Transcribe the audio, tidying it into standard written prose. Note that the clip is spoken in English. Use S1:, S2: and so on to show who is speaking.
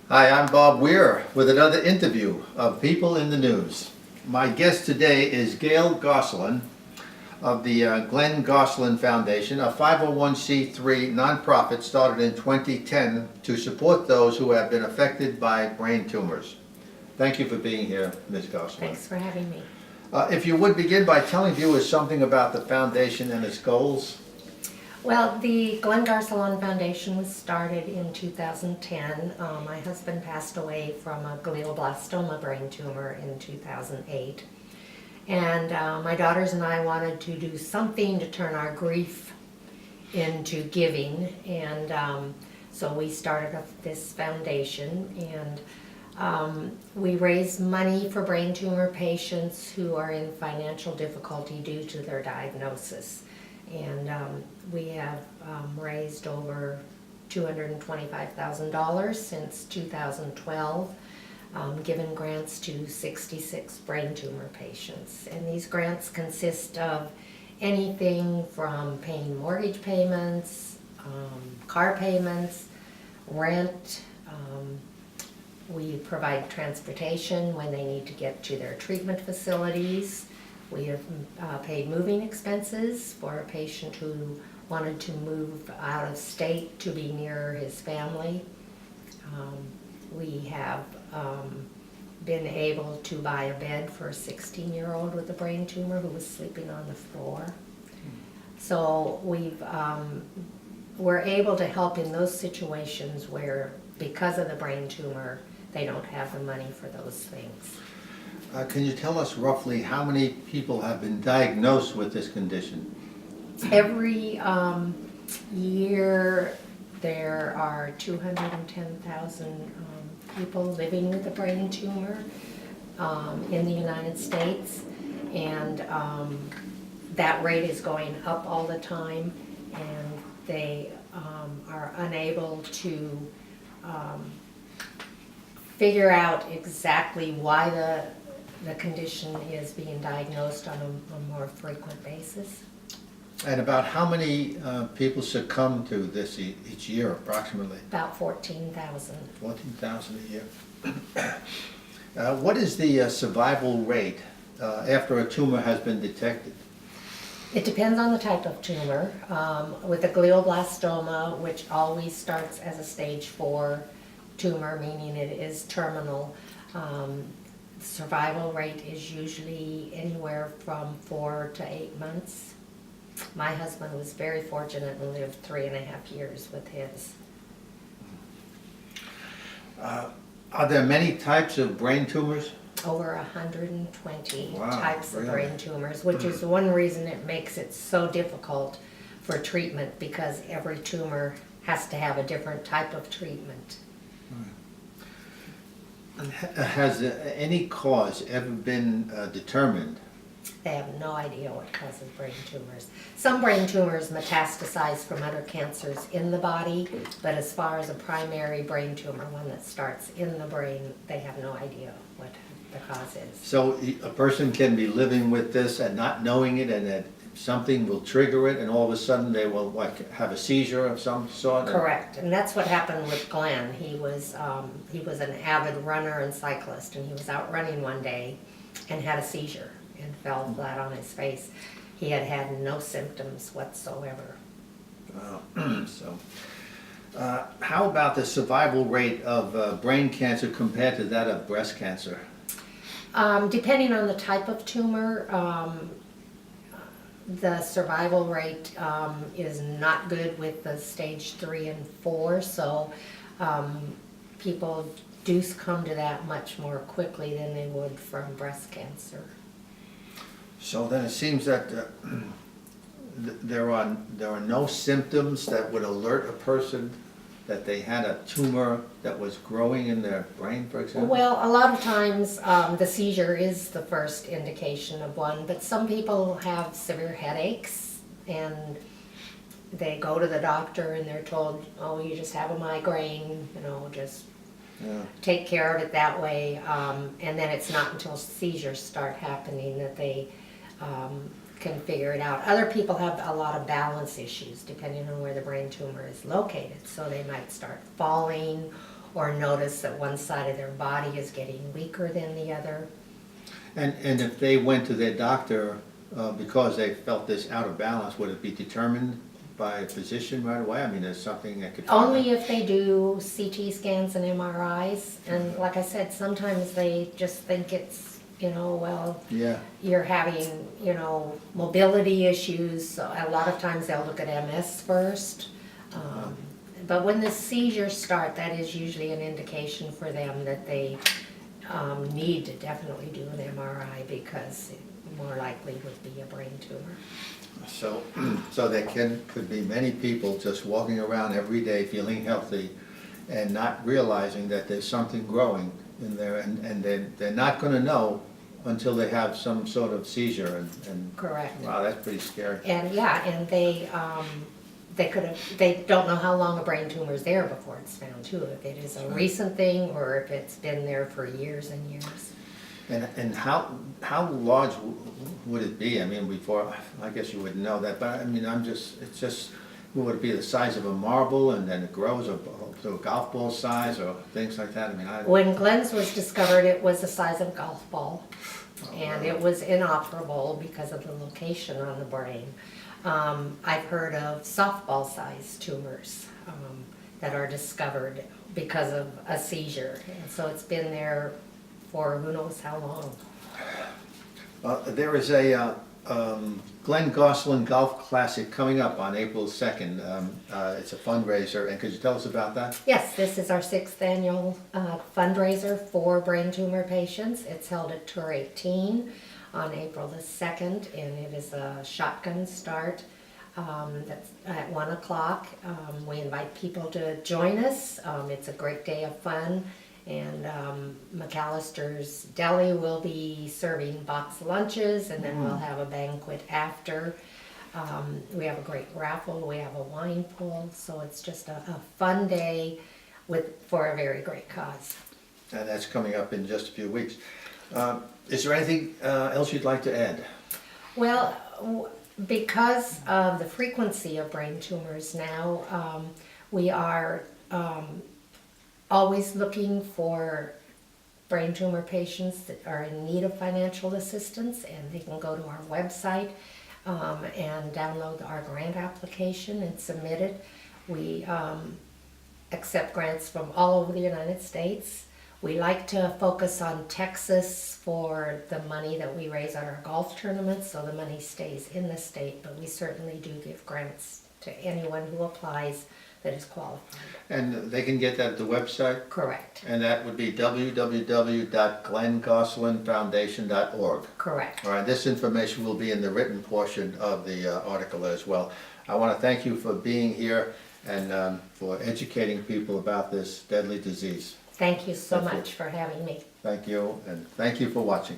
S1: Hi, I'm Bob Weir with another interview of People in the News. My guest today is Gail Gosselin of the Glenn Gosselin Foundation, a 501c3 nonprofit started in 2010 to support those who have been affected by brain tumors. Thank you for being here, Ms. Gosselin.
S2: Thanks for having me.
S1: If you would begin by telling viewers something about the foundation and its goals.
S2: Well, the Glenn Gosselin Foundation was started in 2010. My husband passed away from a glioblastoma brain tumor in 2008. And my daughters and I wanted to do something to turn our grief into giving. And so we started up this foundation, and we raise money for brain tumor patients who are in financial difficulty due to their diagnosis. And we have raised over $225,000 since 2012, given grants to 66 brain tumor patients. And these grants consist of anything from paying mortgage payments, car payments, rent. We provide transportation when they need to get to their treatment facilities. We have paid moving expenses for a patient who wanted to move out of state to be near his family. We have been able to buy a bed for a 16-year-old with a brain tumor who was sleeping on the floor. So we're able to help in those situations where, because of the brain tumor, they don't have the money for those things.
S1: Can you tell us roughly how many people have been diagnosed with this condition?
S2: Every year there are 210,000 people living with a brain tumor in the United States, and that rate is going up all the time, and they are unable to figure out exactly why the condition is being diagnosed on a more frequent basis.
S1: And about how many people succumb to this each year, approximately?
S2: About 14,000.
S1: 14,000 a year. What is the survival rate after a tumor has been detected?
S2: It depends on the type of tumor. With a glioblastoma, which always starts as a stage 4 tumor, meaning it is terminal, survival rate is usually anywhere from 4 to 8 months. My husband was very fortunate and lived 3.5 years with his.
S1: Are there many types of brain tumors?
S2: Over 120
S1: Wow,
S2: types of
S1: really?
S2: brain tumors, which is one reason it makes it so difficult for treatment, because every tumor has to have a different type of treatment.
S1: Has any cause ever been determined?
S2: They have no idea what causes brain tumors. Some brain tumors metastasize from other cancers in the body, but as far as a primary brain tumor, one that starts in the brain, they have no idea what the cause is.
S1: So a person can be living with this and not knowing it, and that something will trigger it, and all of a sudden they will have a seizure of some sort?
S2: Correct, and that's what happened with Glenn. He was an avid runner and cyclist, and he was out running one day and had a seizure and fell flat on his face. He had had no symptoms whatsoever.
S1: Wow. So, how about the survival rate of brain cancer compared to that of breast cancer?
S2: Depending on the type of tumor, the survival rate is not good with the stage 3 and 4, so people do come to that much more quickly than they would from breast cancer.
S1: So then it seems that there are no symptoms that would alert a person that they had a tumor that was growing in their brain, for example?
S2: Well, a lot of times the seizure is the first indication of one, but some people have severe headaches and they go to the doctor and they're told, oh, you just have a migraine, just take care of it that way. And then it's not until seizures start happening that they can figure it out. Other people have a lot of balance issues depending on where the brain tumor is located. So they might start falling, or notice that one side of their body is getting weaker than the other.
S1: And if they went to their doctor because they felt this out of balance, would it be determined by a physician right away? I mean, there's something that could.
S2: Only if they do CT scans and MRIs, and like I said, sometimes they just think it's, well,
S1: Yeah,
S2: you're having, mobility issues. So a lot of times they'll look at MS first. But when the seizures start, that is usually an indication for them that they need to definitely do an MRI, because it more likely would be a brain tumor.
S1: so there could be many people just walking around every day feeling healthy and not realizing that there's something growing in there, and they're not gonna know until they have some sort of seizure, and
S2: Correct.
S1: wow, that's pretty scary.
S2: And yeah, and they don't know how long a brain tumor is there before it's found too, if it is a recent thing or if it's been there for years and years.
S1: And how large would it be? I mean, before, I guess you wouldn't know that, but I mean, it's just, would it be the size of a marble and then it grows to a golf ball size or things like that? I mean,
S2: When Glenn's was discovered, it was the size of a golf ball, and
S1: wow.
S2: it was inoperable because of the location on the brain. I've heard of softball-sized tumors that are discovered because of a seizure, and so it's been there for who knows how long.
S1: There is a Glenn Gosselin Golf Classic coming up on April 2nd. It's a fundraiser, and could you tell us about that?
S2: Yes, this is our 6th annual fundraiser for brain tumor patients. It's held at Tour 18 on April the 2nd, and it is a shotgun start. That's at 1 o'clock. We invite people to join us. It's a great day of fun, and McAllister's Deli will be serving box lunches, and then we'll have a banquet after. We have a great raffle, we have a wine pool, so it's just a fun day for a very great cause.
S1: And that's coming up in just a few weeks. Is there anything else you'd like to add?
S2: Well, because of the frequency of brain tumors now, we are always looking for brain tumor patients that are in need of financial assistance, and they can go to our website and download our grant application and submit it. We accept grants from all over the United States. We like to focus on Texas for the money that we raise at our golf tournaments, so the money stays in the state, but we certainly do give grants to anyone who applies that is qualified.
S1: And they can get that at the website?
S2: Correct.
S1: And that would be www.glengosselinfoundation.org.
S2: Correct.
S1: All right, this information will be in the written portion of the article as well. I want to thank you for being here and for educating people about this deadly disease.
S2: Thank you so
S1: Thank you.
S2: much for having me.
S1: Thank you, and thank you for watching.